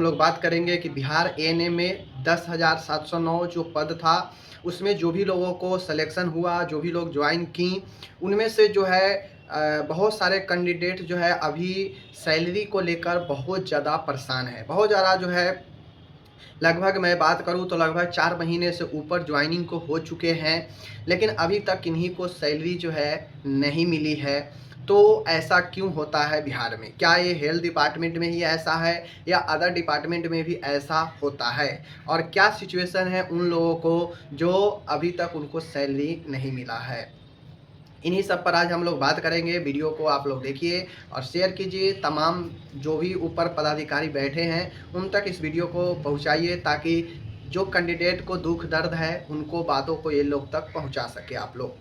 हम लोग बात करेंगे कि बिहार एएनएम में 10,709 जो पद था, उसमें जो भी लोगों को सिलेक्शन हुआ, जो भी लोग ज्वाइन की, उनमें से जो है बहुत सारे कैंडिडेट जो है अभी सैलरी को लेकर बहुत ज़्यादा परेशान है। बहुत ज़्यादा जो है, लगभग मैं बात करूँ तो लगभग 4 महीने से ऊपर ज्वाइनिंग को हो चुके हैं, लेकिन अभी तक किन्हीं को सैलरी जो है नहीं मिली है। तो ऐसा क्यों होता है बिहार में? क्या ये हेल्थ डिपार्टमेंट में ही ऐसा है या अदर डिपार्टमेंट में भी ऐसा होता है? और क्या सिचुएशन है उन लोगों को जो अभी तक उनको सैलरी नहीं मिला है? इन्हीं सब पर आज हम लोग बात करेंगे। वीडियो को आप लोग देखिए और शेयर कीजिए। तमाम जो भी ऊपर पदाधिकारी बैठे हैं उन तक इस वीडियो को पहुंचाइए, ताकि जो कैंडिडेट को दुख दर्द है उनको बातों को ये लोग तक पहुंचा सके आप लोग।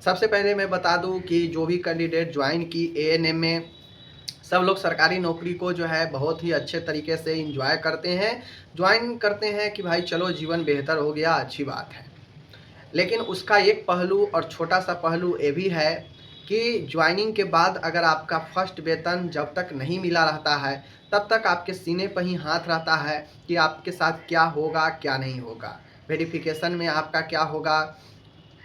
सबसे पहले मैं बता दूं कि जो भी कैंडिडेट ज्वाइन की एएनएम में, सब लोग सरकारी नौकरी को जो है बहुत ही अच्छे तरीके से इंजॉय करते हैं, ज्वाइन करते हैं कि भाई चलो जीवन बेहतर हो गया, अच्छी बात है। लेकिन उसका एक पहलू और छोटा-सा पहलू ये भी है कि जॉइनिंग के बाद अगर आपका फर्स्ट वेतन जब तक नहीं मिला रहता है, तब तक आपके सीने पर ही हाथ रहता है कि आपके साथ क्या होगा, क्या नहीं होगा। वेरिफ़िकेशन में आपका क्या होगा,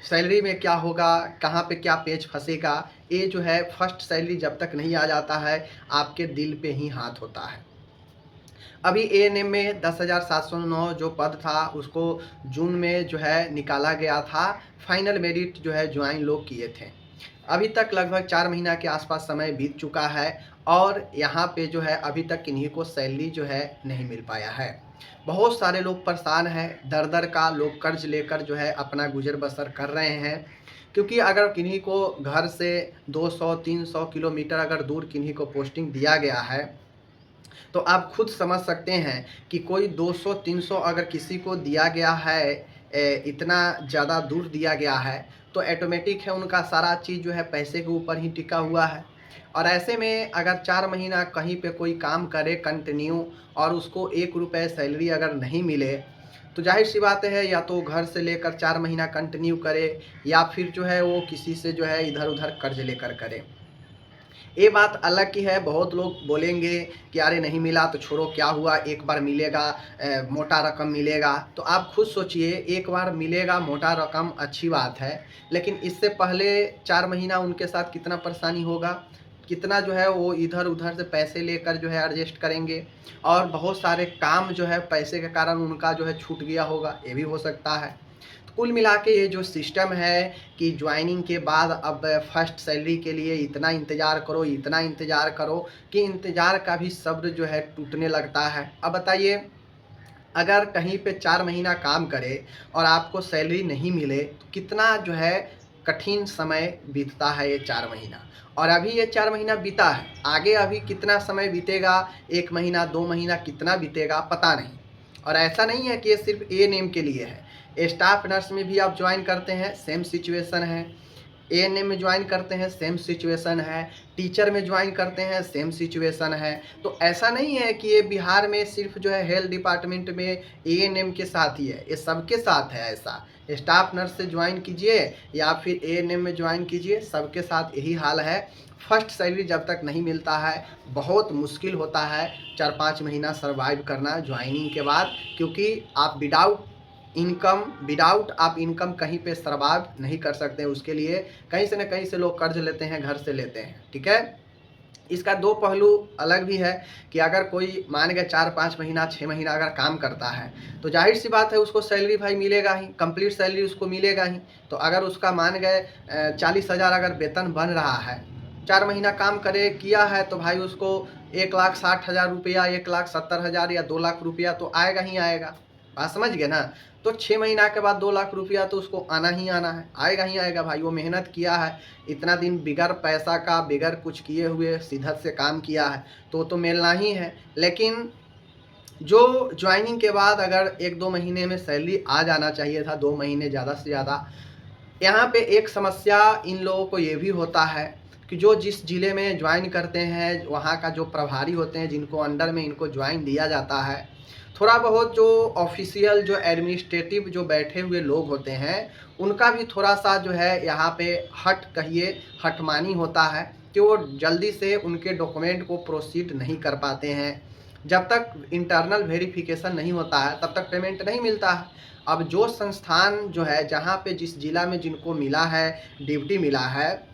सैलरी में क्या होगा, कहाँ पे क्या पेच फँसेगा, ये जो है फर्स्ट सैलरी जब तक नहीं आ जाता है, आपके दिल पे ही हाथ होता है। अभी एएनएम में 10,709 जो पद था उसको जून में जो है निकाला गया था। फाइनल मेरिट जो है ज्वाइन लोग किए थे। अभी तक लगभग 4 महीना के आसपास समय बीत चुका है और यहाँ पे जो है अभी तक किन्हीं को सैलरी जो है नहीं मिल पाया है। बहुत सारे लोग परेशान हैं, दर-दर का लोग कर्ज लेकर जो है अपना गुज़र-बसर कर रहे हैं। क्योंकि अगर किन्हीं को घर से 200-300 किलोमीटर अगर दूर किन्हीं को पोस्टिंग दिया गया है, तो आप खुद समझ सकते हैं कि कोई 200-300 अगर किसी को दिया गया है, इतना ज़्यादा दूर दिया गया है, तो ऑटोमेटिक है उनका सारा चीज़ जो है पैसे के ऊपर ही टिका हुआ है। और ऐसे में अगर 4 महीना कहीं पे कोई काम करे कंटिन्यू और उसको ₹1 सैलरी अगर नहीं मिले, तो ज़ाहिर-सी बात है या तो घर से लेकर 4 महीना कंटिन्यू करे या फिर जो है वो किसी से जो है इधर-उधर कर्ज लेकर करे। ये बात अलग की है, बहुत लोग बोलेंगे कि अरे नहीं मिला तो छोड़ो, क्या हुआ, एक बार मिलेगा, मोटा रकम मिलेगा। तो आप खुद सोचिए, एक बार मिलेगा मोटा रकम अच्छी बात है, लेकिन इससे पहले 4 महीना उनके साथ कितना परेशानी होगा, कितना जो है वो इधर-उधर से पैसे लेकर जो है एडजस्ट करेंगे और बहुत सारे काम जो है पैसे के कारण उनका जो है छूट गया होगा, ये भी हो सकता है। तो कुल मिला के ये जो सिस्टम है कि ज्वाइनिंग के बाद अब फर्स्ट सैलरी के लिए इतना इंतज़ार करो, इतना इंतज़ार करो कि इंतज़ार का भी सब्र जो है टूटने लगता है। अब बताइए, अगर कहीं पे 4 महीना काम करे और आपको सैलरी नहीं मिले, तो कितना जो है कठिन समय बीतता है ये 4 महीना। और अभी ये 4 महीना बीता है, आगे अभी कितना समय बीतेगा, 1 महीना, 2 महीना कितना बीतेगा पता नहीं। और ऐसा नहीं है कि ये सिर्फ़ एएनएम के लिए है, स्टाफ नर्स में भी आप जॉइन करते हैं, सेम सिचुएशन है। एएनएम में ज्वाइन करते हैं, सेम सिचुएशन है। टीचर में ज्वाइन करते हैं, सेम सिचुएशन है। तो ऐसा नहीं है कि ये बिहार में सिर्फ जो है हेल्थ डिपार्टमेंट में एएनएम के साथ ही है, ये सबके साथ है ऐसा। स्टाफ नर्स से ज्वाइन कीजिए या फिर एएनएम में ज्वाइन कीजिए, सबके साथ यही हाल है। फर्स्ट सैलरी जब तक नहीं मिलता है, बहुत मुश्किल होता है 4-5 महीना सर्वाइव करना ज्वाइनिंग के बाद, क्योंकि आप विदाउट आप इनकम कहीं पे सर्वाइव नहीं कर सकते हैं। उसके लिए कहीं से न कहीं से लोग कर्ज लेते हैं, घर से लेते हैं, ठीक है। इसका 2 पहलू अलग भी है कि अगर कोई मान के 4-5 महीना 6 महीना अगर काम करता है, तो जाहिर सी बात है उसको सैलरी भाई मिलेगा ही, कंप्लीट सैलरी उसको मिलेगा ही। तो अगर उसका मान गए 40,000 अगर वेतन बन रहा है, 4 महीना काम किया है, तो भाई उसको 1,60,000 रुपया, 1,70,000 या 2 लाख रुपया तो आएगा ही आएगा। बात समझ गए ना? तो 6 महीना के बाद 2 लाख रुपया तो उसको आना ही आना है, आएगा ही आएगा भाई। वो मेहनत किया है, इतना दिन बिगर पैसा का, बिगर कुछ किए हुए शिद्दत से काम किया है, तो मिलना ही है। लेकिन जो ज्वाइनिंग के बाद अगर 1-2 महीने में सैलरी आ जाना चाहिए था, 2 महीने ज़्यादा से ज़्यादा। यहाँ पे एक समस्या इन लोगों को ये भी होता है कि जो जिस ज़िले में ज्वाइन करते हैं, वहाँ का जो प्रभारी होते हैं, जिनको अंडर में इनको ज्वाइन दिया जाता है, थोड़ा बहुत जो ऑफ़िशियल जो एडमिनिस्ट्रेटिव जो बैठे हुए लोग होते हैं, उनका भी थोड़ा-सा जो है यहाँ पे हठमानी होता है कि वो जल्दी से उनके डॉक्यूमेंट को प्रोसीड नहीं कर पाते हैं। जब तक इंटरनल वेरिफिकेशन नहीं होता है तब तक पेमेंट नहीं मिलता है। अब जो संस्थान जो है, जहाँ पे जिस जिला में जिनको मिला है, ड्यूटी मिला है,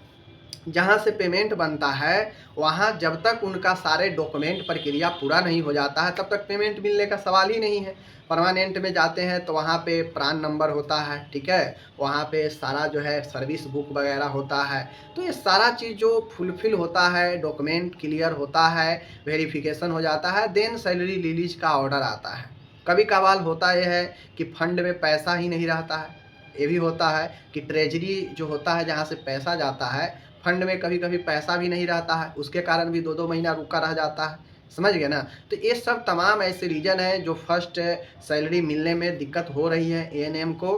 जहाँ से पेमेंट बनता है, वहाँ जब तक उनका सारे डॉक्यूमेंट प्रक्रिया पूरा नहीं हो जाता है तब तक पेमेंट मिलने का सवाल ही नहीं है। परमानेंट में जाते हैं तो वहाँ पे प्रान नंबर होता है, ठीक है, वहाँ पे सारा जो है सर्विस बुक वगैरह होता है। तो ये सारा चीज़ जो फुलफिल होता है, डॉक्यूमेंट क्लियर होता है, वेरिफिकेशन हो जाता है, देन सैलरी रिलीज का ऑर्डर आता है। कभी कभार होता यह है कि फंड में पैसा ही नहीं रहता है। ये भी होता है कि ट्रेजरी जो होता है, जहाँ से पैसा जाता है, फंड में कभी कभी पैसा भी नहीं रहता है, उसके कारण भी 2-2 महीना रुका रह जाता है। समझ गए ना? तो ये सब तमाम ऐसे रीज़न हैं जो फर्स्ट सैलरी मिलने में दिक्कत हो रही है एएनएम को।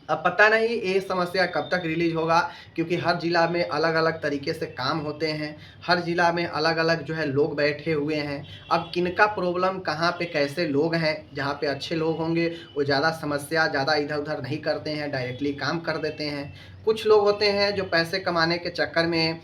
अब पता नहीं ये समस्या कब तक रिलीज़ होगा, क्योंकि हर ज़िला में अलग-अलग तरीके से काम होते हैं, हर ज़िला में अलग-अलग जो है लोग बैठे हुए हैं। अब किनका प्रॉब्लम कहाँ पे कैसे लोग हैं, जहाँ पे अच्छे लोग होंगे वो ज़्यादा समस्या ज़्यादा इधर-उधर नहीं करते हैं, डायरेक्टली काम कर देते हैं। कुछ लोग होते हैं जो पैसे कमाने के चक्कर में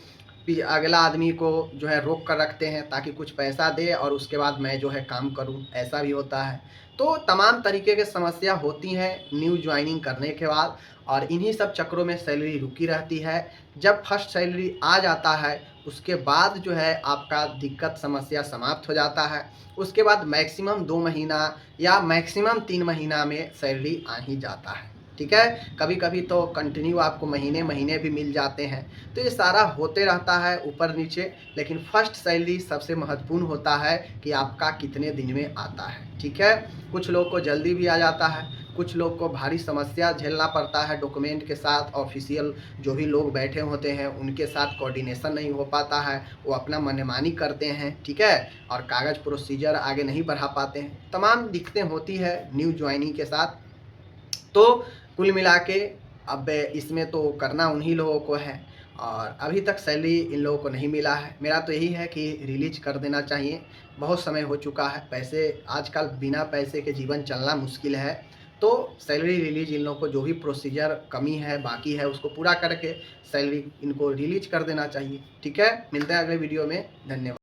अगला आदमी को जो है रोक कर रखते हैं ताकि कुछ पैसा दे और उसके बाद मैं जो है काम करूं, ऐसा भी होता है। तो तमाम तरीके की समस्या होती हैं न्यू ज्वाइनिंग करने के बाद, और इन्हीं सब चक्करों में सैलरी रुकी रहती है। जब फर्स्ट सैलरी आ जाता है उसके बाद जो है आपका दिक्कत समस्या समाप्त हो जाता है। उसके बाद मैक्सिमम 2 महीना या मैक्सिमम 3 महीना में सैलरी आ ही जाता है, ठीक है। कभी कभी तो कंटिन्यू आपको महीने महीने भी मिल जाते हैं। तो ये सारा होते रहता है ऊपर नीचे, लेकिन फर्स्ट सैलरी सबसे महत्वपूर्ण होता है कि आपका कितने दिन में आता है, ठीक है। कुछ लोग को जल्दी भी आ जाता है, कुछ लोग को भारी समस्या झेलना पड़ता है डॉक्यूमेंट के साथ। ऑफिशियल जो भी लोग बैठे होते हैं उनके साथ कोऑर्डिनेशन नहीं हो पाता है, वो अपना मनमानी करते हैं, ठीक है, और कागज़ प्रोसीजर आगे नहीं बढ़ा पाते हैं। तमाम दिक्कतें होती है न्यू ज्वाइनिंग के साथ। तो कुल मिला के अब इसमें तो करना उन्हीं लोगों को है, और अभी तक सैलरी इन लोगों को नहीं मिला है। मेरा तो यही है कि रिलीज कर देना चाहिए, बहुत समय हो चुका है। पैसे आजकल बिना पैसे के जीवन चलना मुश्किल है। तो सैलरी रिलीज इन लोगों को जो भी प्रोसीजर कमी है बाकी है उसको पूरा करके सैलरी इनको रिलीज कर देना चाहिए, ठीक है। मिलते हैं अगले वीडियो में, धन्यवाद।